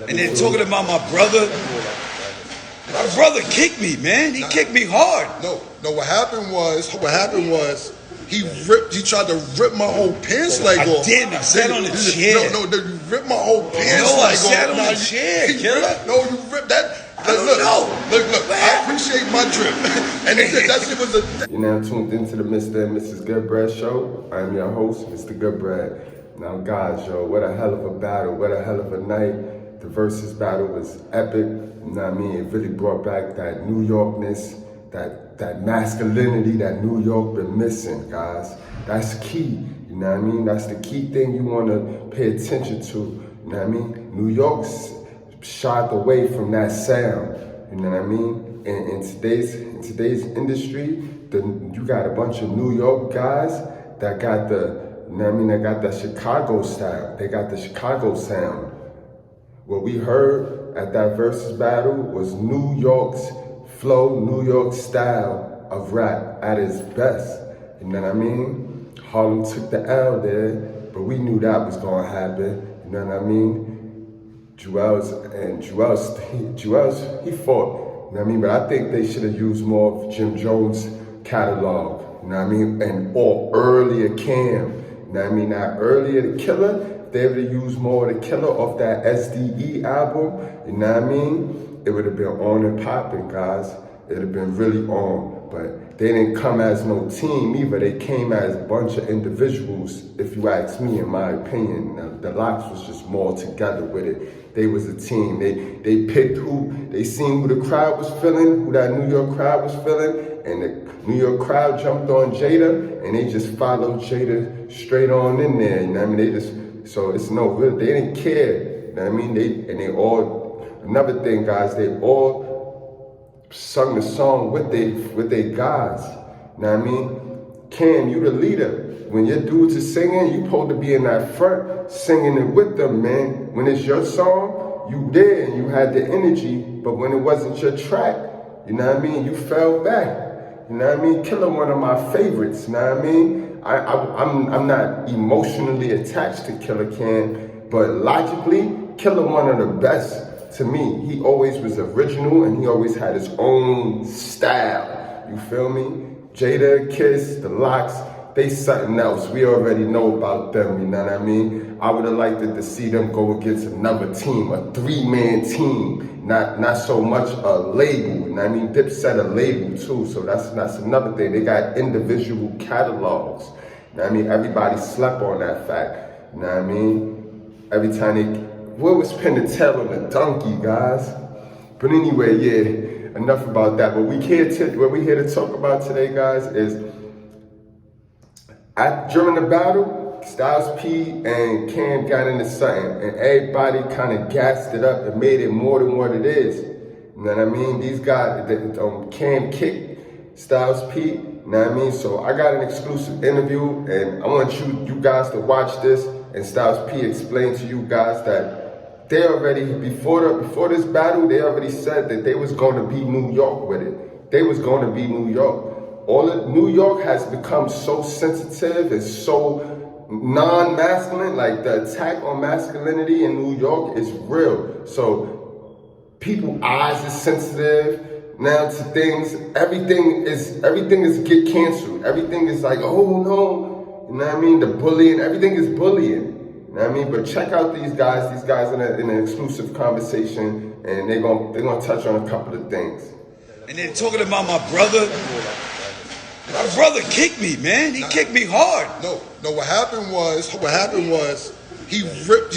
And then talking about my brother kicked me, man. He kicked me hard. No, what happened was he tried to rip my whole pants leg off. I didn't. I sat on the chair. No, you ripped my whole pants leg off. No, I sat on the chair, killer. No, you ripped that. Look, I appreciate my drip. And that shit was a... You're now tuned into the Mr. and Mrs.Goodbread Show. I'm your host, Mr. Goodbread. Now, guys, yo, what a hell of a battle. What a hell of a night. The versus battle was epic. You know what I mean? It really brought back that New Yorkness, that masculinity that New York been missing, guys. That's key. You know what I mean? That's the key thing you want to pay attention to. You know what I mean? New York's shied away from that sound, you know what I mean? And in today's industry, you got a bunch of New York guys that got the, you know what I mean? They got that Chicago style. They got the Chicago sound. What we heard at that versus battle was New York's flow, New York style of rap at its best. You know what I mean? Harlem took the L there, but we knew that was gonna happen. You know what I mean? Jewels, he fought, you know what I mean? But I think they should have used more of Jim Jones' catalog, you know what I mean? Or earlier Cam, you know what I mean? Now earlier The Killer, they would have used more of The Killer off that SDE album, you know what I mean? It would have been on and popping, guys. It would have been really on. But they didn't come as no team either. They came as a bunch of individuals, if you ask me, in my opinion. Now, the LOX was just more together with it. They was a team. They picked they seen who the crowd was feeling, who that New York crowd was feeling, and the New York crowd jumped on Jada, and they just followed Jada straight on in there. You know what I mean? So it's no good. They didn't care. You know what I mean? They all, another thing, guys, they all sung the song with they guys. You know what I mean? Cam, you the leader. When your dudes are singing, you supposed to be in that front singing it with them, man. When it's your song, you there and you had the energy, but when it wasn't your track, you know what I mean, you fell back. You know what I mean? Killer, one of my favorites, you know what I mean? I'm not emotionally attached to Killer Cam, but logically, Killer one of the best. To me, he always was original and he always had his own style. You feel me? Jada, Kiss, the LOX, they something else. We already know about them, you know what I mean? I would have liked to see them go against another team, a three-man team, not so much a label, you know what I mean? Dipset a label too, so that's another thing. They got individual catalogs, you know what I mean? Everybody slept on that fact, you know what I mean? Every time what was Penn to tell on the donkey, guys? But anyway, yeah, enough about that. What we here to talk about today, guys, is during the battle, Styles P and Cam got into something, and everybody kind of gassed it up and made it more than what it is. You know what I mean? These guys, Cam kicked Styles P. You know what I mean? So I got an exclusive interview, and I want you guys to watch this. And Styles P explained to you guys that they already, before this battle, they already said that they was going to be New York with it. They was going to be New York. New York has become so sensitive and so non-masculine, like the attack on masculinity in New York is real. So people's eyes is sensitive now to things. Everything is get canceled. Everything is like, oh no, you know what I mean? The bullying, everything is bullying. You know what I mean? But check out these guys in an exclusive conversation, and they're gonna touch on a couple of things. And then talking about my brother kicked me, man. He kicked me hard. No, what happened was he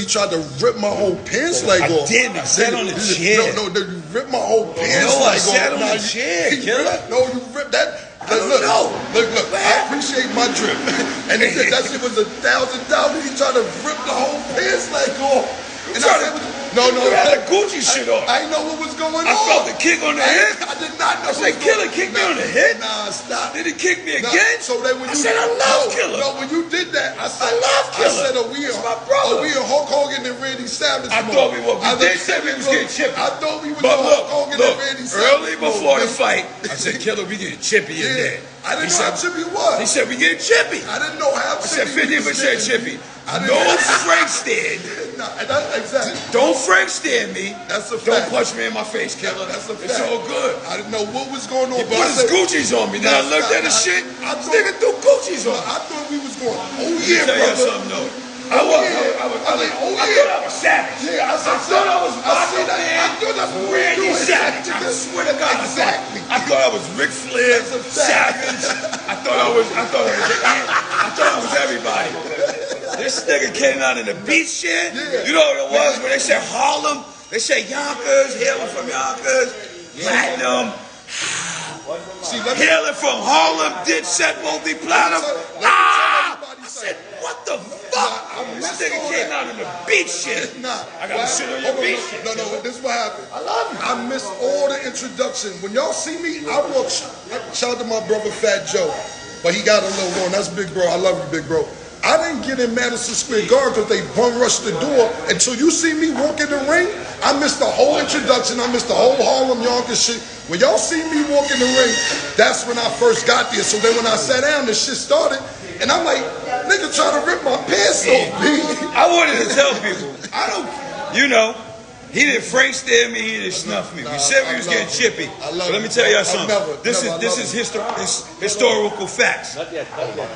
tried to rip my whole pants leg off. I didn't. I sat on the chair. No, you ripped my whole pants leg off. No, I sat on the chair, killer. No, you ripped that. Look, I appreciate my drip. And that shit was $1,000. He tried to rip the whole pants leg off. And I said, no, you had the Gucci shit on. I didn't know what was going on. I felt the kick on the head. I did not know. I said, Killer kicked me on the head. Nah, stop. Did he kick me again? So then when I said, I love Killer. No, when you did that, I love Killer. I said, That's my brother. We are Hulk Hogan and Randy Savage. I thought we were. We did say we was getting chippy. I thought we was Hulk Hogan and Randy Savage. Early before the fight, I said, Killer, we getting chippy in there. I didn't know how chippy it was. He said, we getting chippy. I didn't know how chippy. I said, 50% chippy. No Frank stand. Nah, exactly. Don't Frank stand me. That's a Don't fact. punch me in my face, killer. That's a fact. It's all good. I didn't know what was going on. He put his Gucci's on me. Then I looked at the shit. This nigga threw Gucci's on me. I thought we was going, oh Let yeah, me tell you brother. something though. I thought I was savage. Yeah, I thought I was Macho Man. I thought that's what we were Randy doing. Savage. I swear to God. Exactly. I thought I was Ric Flair, That's a fact. Savage. I thought I was everybody. This nigga came out in the beach shit. Yeah. You know what it was when they said Harlem? They said Yonkers, hailing from Yonkers, Platinum. See, let me, Hailing from Harlem, Dipset multi-platinum. I said, what the fuck? This nigga came out in the beach shit. nah. I gotta sit on your beach shit. No, this is what happened. I love you. I missed all the introduction. When y'all see me, I walk. Shout out to my brother Fat Joe, but he got a little one. That's Big Bro. I love you, Big Bro. I didn't get in Madison Square Garden because they bum rushed the door. Until you see me walk in the ring, I missed the whole introduction. I missed the whole Harlem Yonkers shit. When y'all see me walk in the ring, that's when I first got there. So then when I sat down, this shit started. And I'm like, nigga trying to rip my pants off, B. I wanted to tell people, he didn't Frank stare me, he didn't snuff me. We said we was getting chippy. But let me tell y'all something. This is historical facts.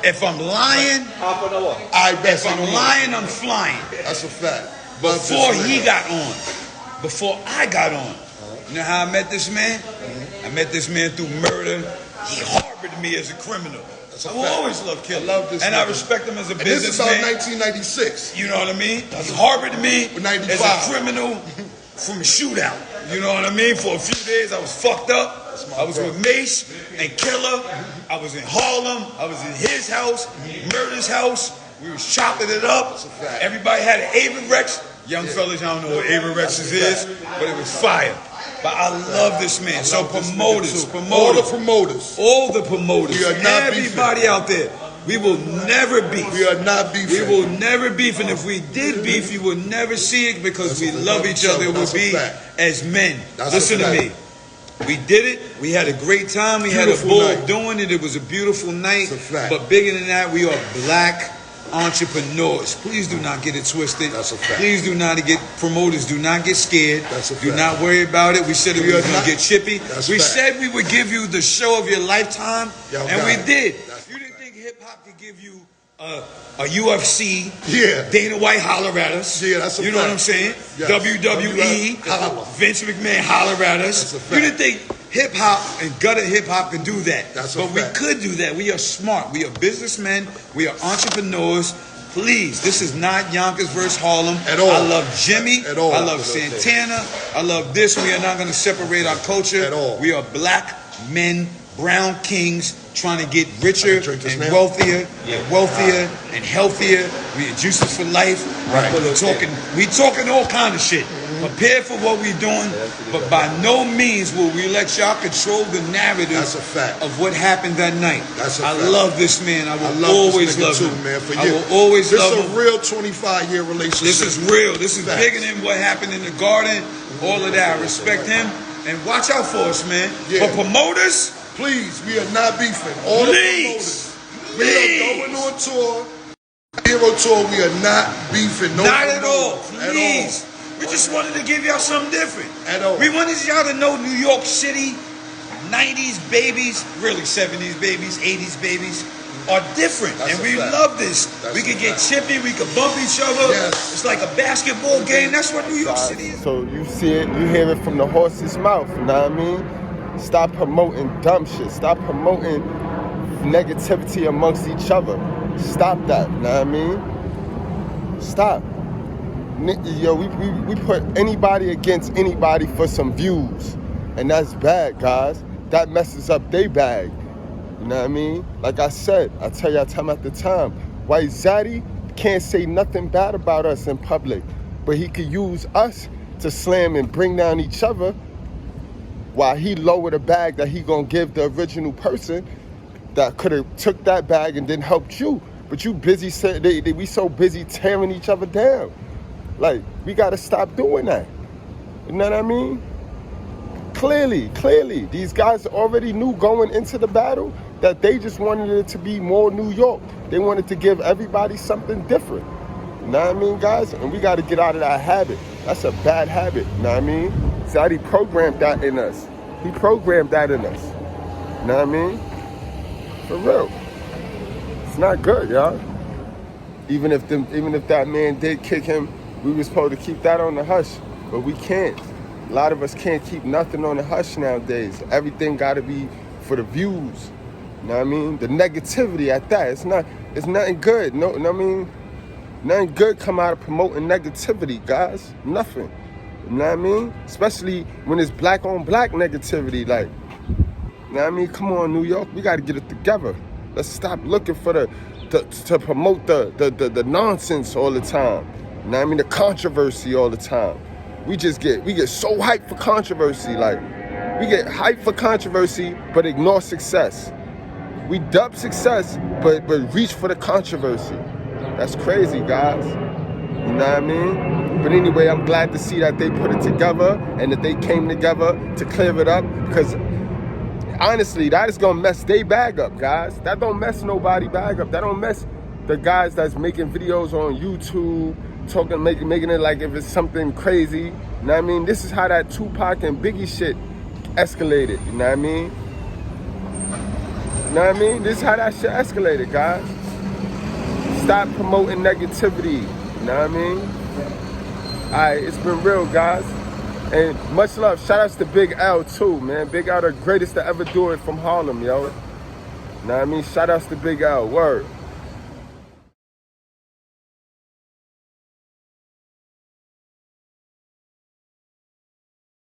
If I'm lying, if I'm lying, I'm flying. That's a fact. Before I got on, you know how I met this man? I met this man through murder. He harbored me as a criminal. I will always love Killer. And I respect him as a businessman. This is about 1996. You know what I mean? He harbored me as 95. a criminal from a shootout. You know what I mean? For a few days I was fucked up. I was with Mace and Killer. I was in Harlem. I was in his house, Murder's house. We was chopping it up. Everybody had an Avirex. Young fellas, I don't know what Avirexes is, but it was fire. But I love this man. So promoters, all the promoters, we are not everybody beefing. Out there, we will never beef. We are not beefing. We will never beef, and if we did beef, you will never see it because we love each other. It will be as men. Listen to me. We did it. We had a great time. We had a ball doing it. It was a beautiful night. But bigger than that, we are black entrepreneurs. Please do not get it twisted. That's a fact. Please do not get promoters. Do not get scared. Do not worry about it. We said we were going to get chippy. We said we would give you the show of your lifetime, and we did. You didn't think hip hop could give you a UFC? Yeah. Dana White holler at us. Yeah, that's a You know what I'm saying? Yes. WWE. Vince McMahon holler at us. You didn't think hip hop and gutter hip hop can do that. But we could do that. We are smart. We are businessmen. We are entrepreneurs. Please, this is not Yonkers versus Harlem. At all. I love Jimmy. At all. I love Santana. I love this. We are not going to separate our culture. At all. We are black men, brown kings, trying to get richer and wealthier and healthier. We are juices for life. We talking all kind of shit. Prepare for what we're doing, but by no means will we let y'all control the narrative of what happened that night. I love this man. I will always love him. I will always love him. This is a real 25-year relationship. This is real. This is bigger than what happened in the garden. All of that. I respect him. And watch out for us, man. For promoters, please, we are not beefing. All the promoters. We are going on tour. Hero tour, we are not beefing. No, not at all. Please. We just wanted to give y'all something different. We wanted y'all to know New York City, 90s babies, really 70s babies, 80s babies, are different. And we love this. We could get chippy, we could bump each other. It's like a basketball game. That's what New York City is. So you see it, you hear it from the horse's mouth, you know what I mean? Stop promoting dumb shit. Stop promoting negativity amongst each other. Stop that, you know what I mean? Stop. Yo, we put anybody against anybody for some views. And that's bad, guys. That messes up their bag. You know what I mean? Like I said, I tell y'all time after time, White Zaddy can't say nothing bad about us in public, but he could use us to slam and bring down each other while he lower the bag that he gonna give the original person that could have took that bag and then helped you. But you busy, we so busy tearing each other down. Like, we gotta stop doing that. You know what I mean? Clearly, these guys already knew going into the battle that they just wanted it to be more New York. They wanted to give everybody something different. You know what I mean, guys? And we got to get out of that habit. That's a bad habit. You know what I mean? Zaddy programmed that in us. He programmed that in us. You know what I mean? For real. It's not good, y'all. Even if that man did kick him, we were supposed to keep that on the hush. But we can't. A lot of us can't keep nothing on the hush nowadays. Everything got to be for the views. You know what I mean? The negativity at that. It's nothing good. No, I mean, nothing good come out of promoting negativity, guys. Nothing. You know what I mean? Especially when it's black on black negativity. Like, you know what I mean? Come on, New York. We got to get it together. Let's stop looking for to promote the nonsense all the time. You know what I mean? The controversy all the time. We get so hyped for controversy. Like, we get hyped for controversy, but ignore success. We dub success, but reach for the controversy. That's crazy, guys. You know what I mean? But anyway, I'm glad to see that they put it together and that they came together to clear it up, because honestly, that is gonna mess their bag up, guys. That don't mess nobody bag up. That don't mess the guys that's making videos on YouTube, making it like if it's something crazy. You know what I mean? This is how that Tupac and Biggie shit escalated. You know what I mean? You know what I mean? This is how that shit escalated, guys. Stop promoting negativity. You know what I mean? Alright, it's been real, guys. And much love. Shout outs to Big L too, man. Big L, the greatest to ever do it from Harlem, yo. You know what I mean? Shout outs to Big L. Word.